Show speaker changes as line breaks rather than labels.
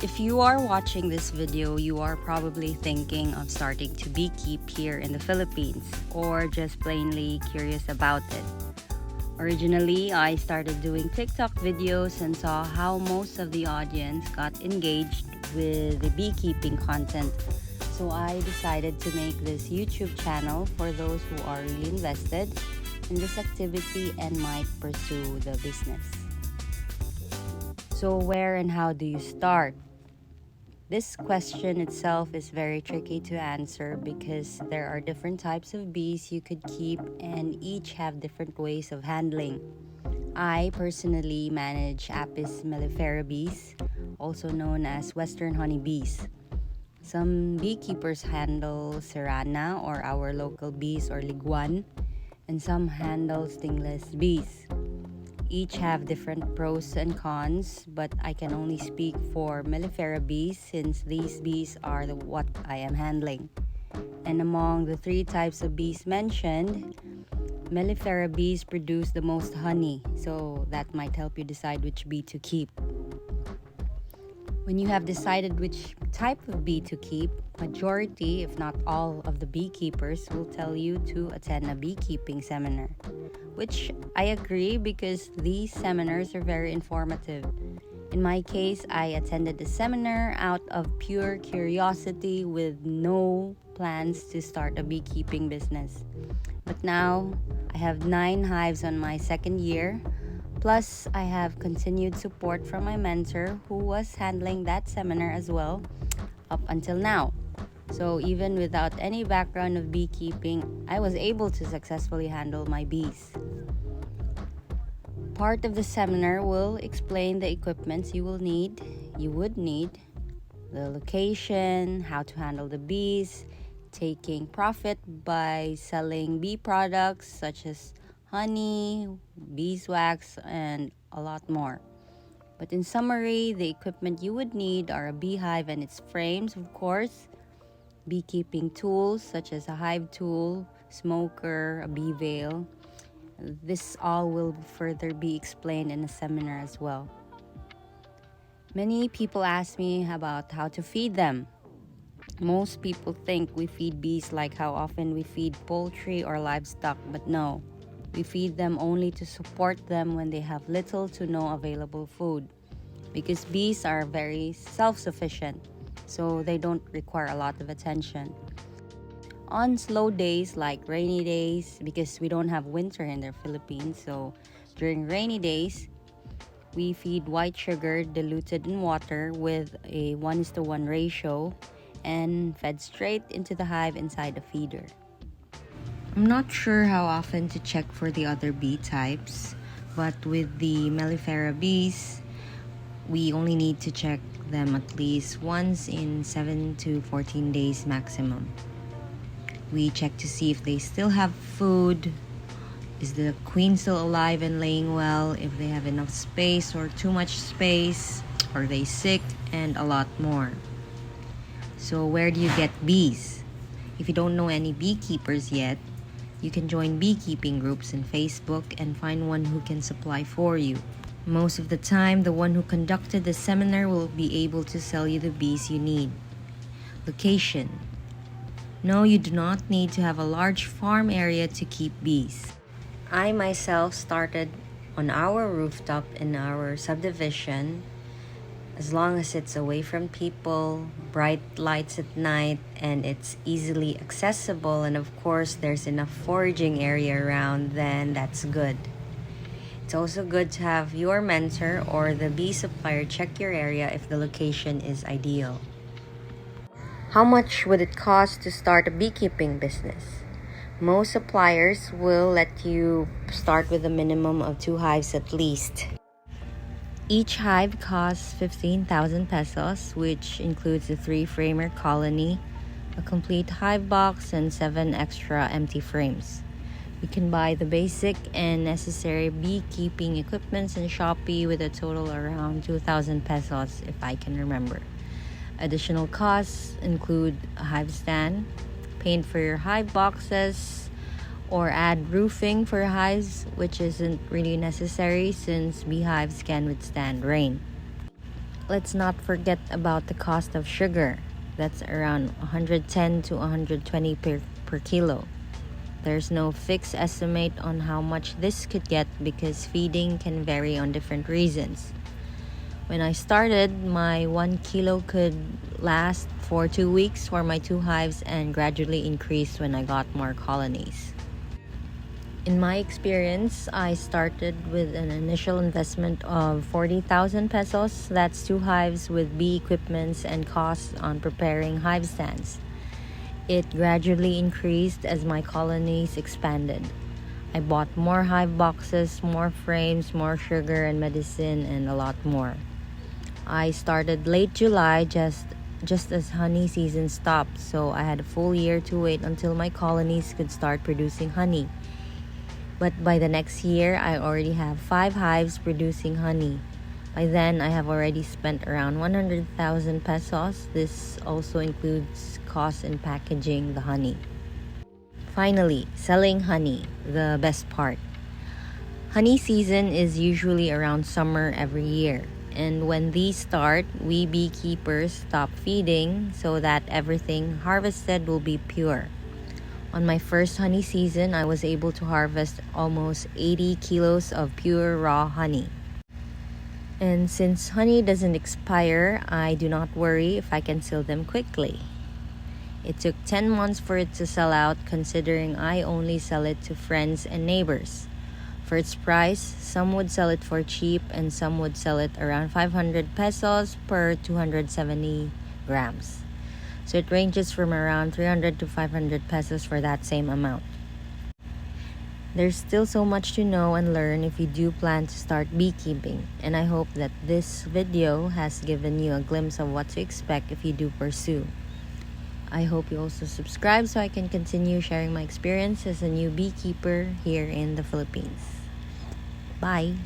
If you are watching this video, you are probably thinking of starting to beekeep here in the Philippines or just plainly curious about it. Originally, I started doing TikTok videos and saw how most of the audience got engaged with the beekeeping content. So I decided to make this YouTube channel for those who are really invested in this activity and might pursue the business. So where and how do you start? This question itself is very tricky to answer because there are different types of bees you could keep and each have different ways of handling. I personally manage Apis mellifera bees, also known as western honeybees. Some beekeepers handle Serrana or our local bees or liguan, and some handle stingless bees. Each have different pros and cons, but I can only speak for mellifera bees since these bees are what I am handling. And among the 3 types of bees mentioned, mellifera bees produce the most honey, so that might help you decide which bee to keep. When you have decided which type of bee to keep, majority, if not all, of the beekeepers will tell you to attend a beekeeping seminar, which I agree because these seminars are very informative. In my case, I attended the seminar out of pure curiosity with no plans to start a beekeeping business. But now, I have 9 hives on my second year. Plus, I have continued support from my mentor who was handling that seminar as well up until now. So even without any background of beekeeping, I was able to successfully handle my bees. Part of the seminar will explain the equipments you would need, the location, how to handle the bees, taking profit by selling bee products such as honey, beeswax, and a lot more. But in summary, the equipment you would need are a beehive and its frames, of course, beekeeping tools such as a hive tool, smoker, a bee veil. This all will further be explained in a seminar as well. Many people ask me about how to feed them. Most people think we feed bees like how often we feed poultry or livestock, but no. We feed them only to support them when they have little to no available food, because bees are very self-sufficient, so they don't require a lot of attention. On slow days like rainy days, because we don't have winter in the Philippines, so during rainy days, we feed white sugar diluted in water with a 1:1 ratio and fed straight into the hive inside the feeder. I'm not sure how often to check for the other bee types, but with the mellifera bees, we only need to check them at least once in 7 to 14 days maximum. We check to see if they still have food, is the queen still alive and laying well, if they have enough space or too much space, are they sick, and a lot more. So where do you get bees? If you don't know any beekeepers yet, you can join beekeeping groups in Facebook and find one who can supply for you. Most of the time, the one who conducted the seminar will be able to sell you the bees you need. Location. No, you do not need to have a large farm area to keep bees. I myself started on our rooftop in our subdivision. As long as it's away from people, bright lights at night, and it's easily accessible, and of course there's enough foraging area around, then that's good. It's also good to have your mentor or the bee supplier check your area if the location is ideal. How much would it cost to start a beekeeping business? Most suppliers will let you start with a minimum of 2 hives at least. Each hive costs 15,000 pesos, which includes a 3-framer colony, a complete hive box, and 7 extra empty frames. You can buy the basic and necessary beekeeping equipments in Shopee with a total around 2,000 pesos if I can remember. Additional costs include a hive stand, paint for your hive boxes, or add roofing for hives, which isn't really necessary since beehives can withstand rain. let's not forget about the cost of sugar. That's around 110 to 120 per kilo. There's no fixed estimate on how much this could get because feeding can vary on different reasons. When I started, my 1 kilo could last for 2 weeks for my 2 hives and gradually increased when I got more colonies. In my experience, I started with an initial investment of 40,000 pesos. That's 2 hives with bee equipments and costs on preparing hive stands. It gradually increased as my colonies expanded. I bought more hive boxes, more frames, more sugar and medicine, and a lot more. I started late July just as honey season stopped, so I had a full year to wait until my colonies could start producing honey. But by the next year, I already have 5 hives producing honey. By then, I have already spent around 100,000 pesos. This also includes costs in packaging the honey. Finally, selling honey, the best part. Honey season is usually around summer every year. And when these start, we beekeepers stop feeding so that everything harvested will be pure. On my first honey season, I was able to harvest almost 80 kilos of pure raw honey. And since honey doesn't expire, I do not worry if I can sell them quickly. It took 10 months for it to sell out, considering I only sell it to friends and neighbors. For its price, some would sell it for cheap and some would sell it around 500 pesos per 270 grams. So it ranges from around 300 to 500 pesos for that same amount. There's still so much to know and learn if you do plan to start beekeeping, and I hope that this video has given you a glimpse of what to expect if you do pursue. I hope you also subscribe so I can continue sharing my experience as a new beekeeper here in the Philippines. Bye!